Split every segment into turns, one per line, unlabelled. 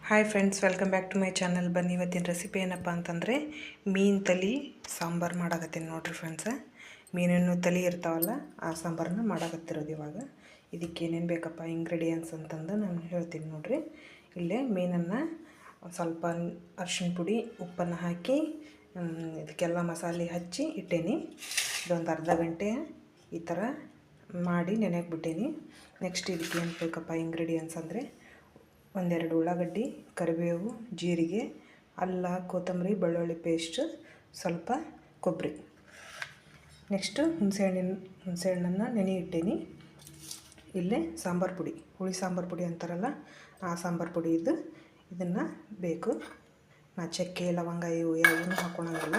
Hi friends, welcome back to my channel. ಬನ್ನಿ, ಇವತ್ತಿನ recipe ಏನಪ್ಪ ಅಂತಂದರೆ ಮೀನು ತಲೆ ಸಾಂಬಾರು ಮಾಡಾಕತ್ತೀನಿ ನೋಡಿರಿ ಫ್ರೆಂಡ್ಸ. ಮೀನಿನ ತಲೆ ಇರ್ತಾವಲ್ಲ, ಆ ಸಾಂಬಾರನ್ನ ಮಾಡಾಕತ್ತಿರೋದು ಇವಾಗ. ಇದಕ್ಕೆ ಏನೇನು ಬೇಕಪ್ಪ ಇಂಗ್ರೀಡಿಯೆಂಟ್ಸ್ ಅಂತಂದು ನಾನು ಹೇಳ್ತೀನಿ ನೋಡಿರಿ. ಇಲ್ಲೇ ಮೀನನ್ನು ಸ್ವಲ್ಪ ಅರಿಶಿಣ ಪುಡಿ ಉಪ್ಪನ್ನು ಹಾಕಿ ಇದಕ್ಕೆಲ್ಲ ಮಸಾಲೆ ಹಚ್ಚಿ ಇಟ್ಟೇನಿ. ಇದೊಂದು ಅರ್ಧ ಗಂಟೆ ಈ ಥರ ಮಾಡಿ ನೆನೆಗೆ ಬಿಟ್ಟೇನಿ. ನೆಕ್ಸ್ಟ್ ಇದಕ್ಕೆ ಏನು ಬೇಕಪ್ಪ ಇಂಗ್ರೀಡಿಯೆಂಟ್ಸ್ ಅಂದರೆ ಒಂದೆರಡು ಉಳ್ಳಾಗಡ್ಡಿ, ಕರಿಬೇವು, ಜೀರಿಗೆ, ಅಲ್ಲ, ಕೊತ್ತಂಬರಿ, ಬೆಳ್ಳುಳ್ಳಿ ಪೇಸ್ಟ್, ಸ್ವಲ್ಪ ಕೊಬ್ಬರಿ. ನೆಕ್ಸ್ಟು ಹುಣಸೆಹಣ್ಣನ್ನು ನೆನೆ ಇಟ್ಟೀನಿ. ಇಲ್ಲೇ ಸಾಂಬಾರು ಪುಡಿ, ಹುಳಿ ಸಾಂಬಾರು ಪುಡಿ ಅಂತಾರಲ್ಲ, ಆ ಸಾಂಬಾರು ಪುಡಿ ಇದನ್ನು ಬೇಕು. ನಾ ಚಕ್ಕೆ, ಲವಂಗ ಇವು ಏನೂ ಹಾಕ್ಕೊಳಂಗಿಲ್ಲ.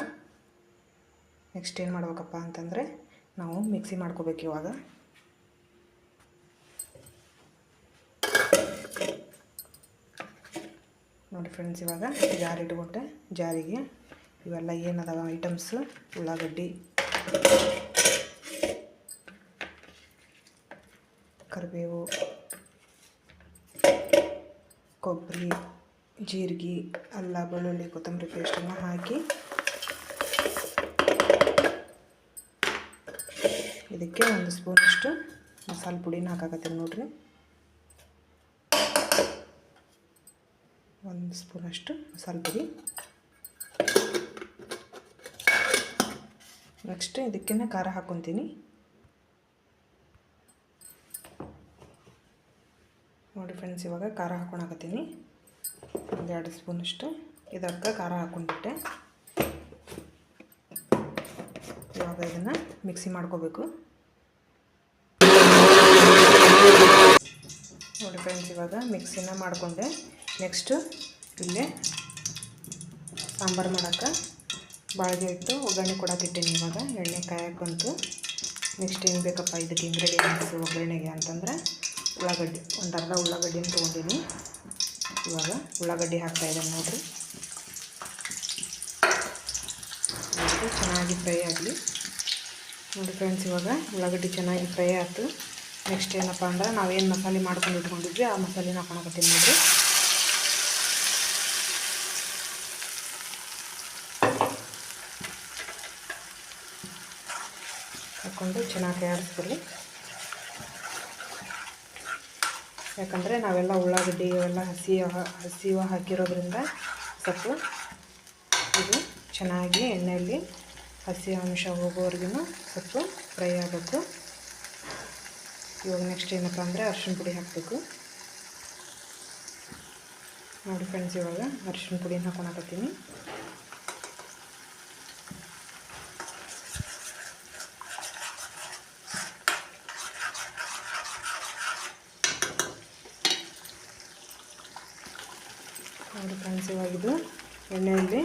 ನೆಕ್ಸ್ಟ್ ಏನು ಮಾಡ್ಬೇಕಪ್ಪ ಅಂತಂದರೆ ನಾವು ಮಿಕ್ಸಿ ಮಾಡ್ಕೋಬೇಕು ಇವಾಗ. ನೋಡಿ ಫ್ರೆಂಡ್ಸ್, ಇವಾಗ ಜಾರ್ ಇಟ್ಕೊಂಡೆ. ಜಾರಿಗೆ ಇವೆಲ್ಲ ಏನದಾವ ಐಟಮ್ಸು, ಉಳ್ಳಾಗಡ್ಡಿ, ಕರಿಬೇವು, ಕೊಬ್ಬರಿ, ಜೀರಿಗೆ, ಅಲ್ಲ, ಬೆಳ್ಳುಳ್ಳಿ, ಕೊತ್ತಂಬರಿ ಪೇಸ್ಟನ್ನು ಹಾಕಿ ಇದಕ್ಕೆ ಒಂದು ಸ್ಪೂನಷ್ಟು ಮಸಾಲೆ ಪುಡಿನ ಹಾಕಾಕತ್ತೀನಿ ನೋಡ್ರಿ. ಒಂದು ಸ್ಪೂನಷ್ಟು ಮಸಾಲೆ ಪುಡಿ. ನೆಕ್ಸ್ಟ್ ಇದಕ್ಕೆ ಖಾರ ಹಾಕ್ಕೊತೀನಿ. ನೋಡಿ ಫ್ರೆಂಡ್ಸ್, ಇವಾಗ ಖಾರ ಹಾಕ್ಕೊಳಕತ್ತೀನಿ. ಒಂದು 2 ಸ್ಪೂನಷ್ಟು ಇದಕ್ಕೆ ಖಾರ ಹಾಕ್ಕೊಂಡ್ಬಿಟ್ಟೆ. ಇವಾಗ ಇದನ್ನು ಮಿಕ್ಸಿ ಮಾಡ್ಕೋಬೇಕು. ನೋಡಿ ಫ್ರೆಂಡ್ಸ್, ಇವಾಗ ಮಿಕ್ಸಿನ ಮಾಡಿಕೊಂಡೆ. ನೆಕ್ಸ್ಟು ಇಲ್ಲೇ ಸಾಂಬಾರು ಮಾಡೋಕ್ಕೆ ಬಾಳಿಗೆ ಇಟ್ಟು ಒಗ್ಗರಣೆ ಕೊಡೋಕಿಟ್ಟೀನಿ. ಇವಾಗ ಎಣ್ಣೆ ಕಾಯಕ್ಕೆ ಬಂತು. ನೆಕ್ಸ್ಟ್ ಏನು ಬೇಕಪ್ಪ ಇದಕ್ಕೆ ಇಂಗ್ರೀಡಿಯೆಂಟ್ಸ್ ಒಗ್ಗರಣೆಗೆ ಅಂತಂದರೆ ಉಳ್ಳಾಗಡ್ಡಿ, ಒಂದು ಅರ್ಧ ಉಳ್ಳಾಗಡ್ಡಿನ ತೊಗೊಂಡಿನಿ. ಇವಾಗ ಉಳ್ಳಾಗಡ್ಡಿ ಹಾಕ್ತಾಯಿದ್ದೇನೆ ನೋಡಿರಿ. ಇದು ಚೆನ್ನಾಗಿ ಫ್ರೈ ಆಗಲಿ. ನೋಡಿ ಫ್ರೆಂಡ್ಸ್, ಇವಾಗ ಉಳ್ಳಾಗಡ್ಡಿ ಚೆನ್ನಾಗಿ ಫ್ರೈ ಆಯಿತು. ನೆಕ್ಸ್ಟ್ ಏನಪ್ಪ ಅಂದ್ರೆ ನಾವೇನು ಮಸಾಲೆ ಮಾಡ್ಕೊಂಡು ಇಟ್ಕೊಂಡಿದ್ವಿ ಆ ಮಸಾಲೆನ ಹಾಕೊಳಕತ್ತೀನಿ ನೋಡಿರಿ. ಹಾಕ್ಕೊಂಡು ಚೆನ್ನಾಗಿ ಆಡಿಸ್ಬಿಡ್ಲಿ. ಯಾಕಂದರೆ ನಾವೆಲ್ಲ ಉಳ್ಳಾಗಡ್ಡಿ ಇವೆಲ್ಲ ಹಸಿ ಹಾಕಿರೋದ್ರಿಂದ ಸ್ವಲ್ಪ ಇದು ಚೆನ್ನಾಗಿ ಎಣ್ಣೆಯಲ್ಲಿ ಹಸಿ ಅಂಶ ಹೋಗೋವರೆಗೂ ಸ್ವಲ್ಪ ಫ್ರೈ ಆಗಬೇಕು. ಇವಾಗ ನೆಕ್ಸ್ಟ್ ಏನಪ್ಪ ಅಂದರೆ ಅರಿಶಿಣ ಪುಡಿ ಹಾಕಬೇಕು. ನೋಡಿ ಫ್ರೆಂಡ್ಸ್, ಇವಾಗ ಅರಿಶಿಣ ಪುಡಿನ ಹಾಕ್ಕೊಳಕತ್ತೀನಿ. ನೋಡಿ ಫ್ರೆಂಡ್ಸ್, ಇವಾಗಿದು ಎಣ್ಣೆಯಲ್ಲಿ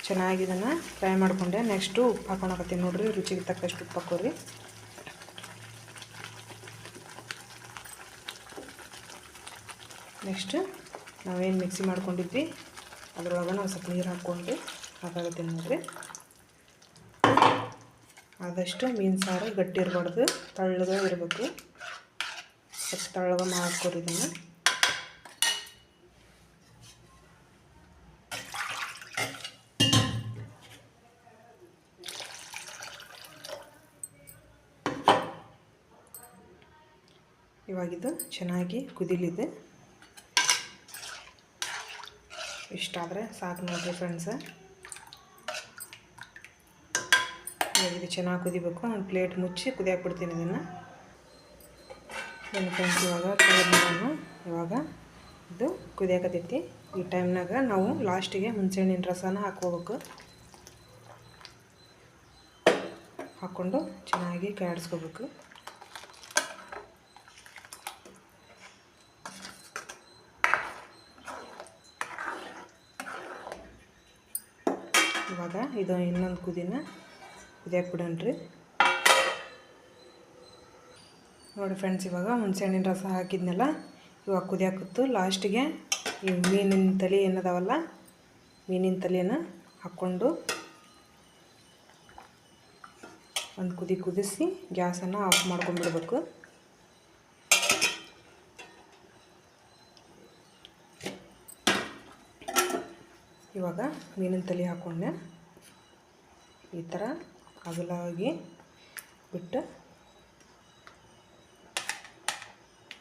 ಚೆನ್ನಾಗಿ ಇದನ್ನು ಫ್ರೈ ಮಾಡಿಕೊಂಡೆ. ನೆಕ್ಸ್ಟು ಉಪ್ಪು ಹಾಕ್ಕೊಳಕತ್ತೀನಿ ನೋಡಿರಿ. ರುಚಿಗೆ ತಕ್ಕಷ್ಟು ಉಪ್ಪು ಹಾಕೋರಿ. ನೆಕ್ಸ್ಟ್ ನಾವೇನು ಮಿಕ್ಸಿ ಮಾಡ್ಕೊಂಡಿದ್ವಿ ಅದರೊಳಗೆ ನಾವು ಸ್ವಲ್ಪ ನೀರು ಹಾಕ್ಕೊಂಡು ಹಾಕಾಕತ್ತೀನಿ ನೋಡಿರಿ. ಆದಷ್ಟು ಮೀನು ಸಾರು ಗಟ್ಟಿ ಇರಬಾರ್ದು, ತಳ್ಳಗೆ ಇರಬೇಕು. ಸ್ವಲ್ಪ ತಳ್ಳಗೆ ಮಾಡ್ಕೊರಿ ಇದನ್ನು. ಇವಾಗಿದು ಚೆನ್ನಾಗಿ ಕುದಿಲಿದೆ. ಇಷ್ಟಾದರೆ ಸಾಕು ನೋಡಿರಿ ಫ್ರೆಂಡ್ಸ. ಇವಾಗ ಇದು ಚೆನ್ನಾಗಿ ಕುದಿಬೇಕು. ಒಂದು ಪ್ಲೇಟ್ ಮುಚ್ಚಿ ಕುದಿಯಾಕೆ ಬಿಡ್ತೀನಿ ಇದನ್ನು. ಫ್ರೆಂಡ್ಸ್, ಇವಾಗ ಇದು ಕುದಿಯಾಕತ್ತೈತಿ. ಈ ಟೈಮ್ನಾಗ ನಾವು ಲಾಸ್ಟಿಗೆ ಹುಣಸೆಹಣ್ಣಿನ ರಸನ ಹಾಕ್ಕೋಬೇಕು. ಹಾಕ್ಕೊಂಡು ಚೆನ್ನಾಗಿ ಕಾಡಿಸ್ಕೋಬೇಕು. ಇವಾಗ ಇದು ಇನ್ನೊಂದು ಕುದಿಯಾಕೆ ಬಿಡೋಣ್ರಿ. ನೋಡಿ ಫ್ರೆಂಡ್ಸ್, ಇವಾಗ ಹುಣಸೆಹಣ್ಣಿನ ರಸ ಹಾಕಿದ್ನಲ್ಲ, ಇವಾಗ ಕುದಿಯಾಕತ್ತು. ಲಾಸ್ಟಿಗೆ ಈ ಮೀನಿನ ತಲೆ ಏನದಾವಲ್ಲ, ಮೀನಿನ ತಲೆನ ಹಾಕ್ಕೊಂಡು ಒಂದು ಕುದಿಸಿ ಗ್ಯಾಸನ್ನು ಆಫ್ ಮಾಡ್ಕೊಂಡ್ಬಿಡ್ಬೇಕು. ಇವಾಗ ಮೀನಿನ ತಲೆ ಹಾಕ್ಕೊಂಡೆ ಈ ಥರ ಅಗಲವಾಗಿ ಬಿಟ್ಟು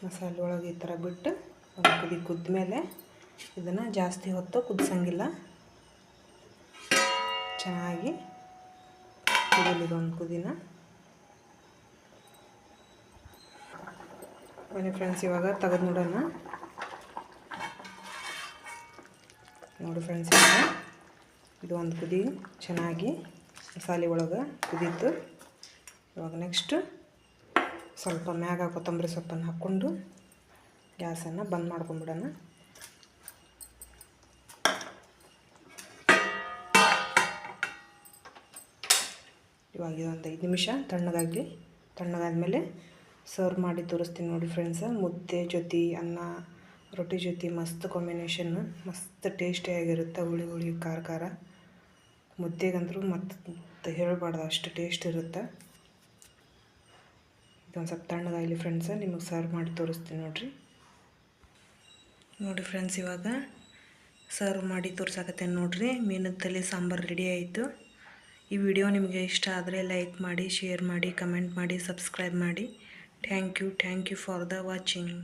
ಮಸಾಲೆ ಒಳಗೆ ಈ ಥರ ಬಿಟ್ಟು ಒಂದು ಕುದಿ ಕುದ್ದ ಮೇಲೆ ಇದನ್ನು ಜಾಸ್ತಿ ಹೊತ್ತು ಕುದಿಸಂಗಿಲ್ಲ, ಚೆನ್ನಾಗಿ ಕುದಿಲಿದೆ ಒಂದು ಕುದಿನ. ಬನ್ನಿ ಫ್ರೆಂಡ್ಸ್, ಇವಾಗ ತೆಗೆದು ನೋಡೋಣ. ನೋಡಿ ಫ್ರೆಂಡ್ಸ್, ಇದು ಒಂದು ಕುದಿ ಚೆನ್ನಾಗಿ ಮಸಾಲೆ ಒಳಗೆ ಕುದೀತು. ಇವಾಗ ನೆಕ್ಸ್ಟ್ ಸ್ವಲ್ಪ ಮ್ಯಾಗ ಕೊತ್ತಂಬರಿ ಸೊಪ್ಪನ್ನು ಹಾಕ್ಕೊಂಡು ಗ್ಯಾಸನ್ನು ಬಂದ್ ಮಾಡ್ಕೊಂಡ್ಬಿಡೋಣ. ಇವಾಗ ಇದೊಂದು 5 ನಿಮಿಷ ತಣ್ಣಗಾಗಲಿ. ತಣ್ಣಗಾದ್ಮೇಲೆ ಸರ್ವ್ ಮಾಡಿ ತೋರಿಸ್ತೀನಿ ನೋಡಿ ಫ್ರೆಂಡ್ಸ. ಮುದ್ದೆ ಜೊತೆ, ಅನ್ನ, ರೊಟ್ಟಿ ಜೊತೆ ಮಸ್ತ್ ಕಾಂಬಿನೇಷನ್ನು, ಮಸ್ತ್ ಟೇಸ್ಟಿಯಾಗಿರುತ್ತೆ. ಹುಳಿ ಹುಳಿ ಖಾರ ಖಾರ ಮುದ್ದೆಗಂತರೂ ಮತ್ತು ಹೇಳಬಾರ್ದು, ಅಷ್ಟು ಟೇಸ್ಟ್ ಇರುತ್ತೆ. ಇದೊಂದು ಸ್ವಲ್ಪ ತಣ್ಣಗಾಗಲಿ ಫ್ರೆಂಡ್ಸ, ನಿಮಗೆ ಸರ್ವ್ ಮಾಡಿ ತೋರಿಸ್ತೀನಿ ನೋಡಿ ಫ್ರೆಂಡ್ಸ್. ಇವಾಗ ಸರ್ವ್ ಮಾಡಿ ತೋರ್ಸಾಕತ್ತೇನೆ ನೋಡಿರಿ. ಮೀನಿನ ತಲೆ ಸಾಂಬಾರು ರೆಡಿ ಆಯಿತು. ಈ ವಿಡಿಯೋ ನಿಮಗೆ ಇಷ್ಟ ಆದರೆ ಲೈಕ್ ಮಾಡಿ, ಶೇರ್ ಮಾಡಿ, ಕಮೆಂಟ್ ಮಾಡಿ, ಸಬ್ಸ್ಕ್ರೈಬ್ ಮಾಡಿ. Thank you for the watching.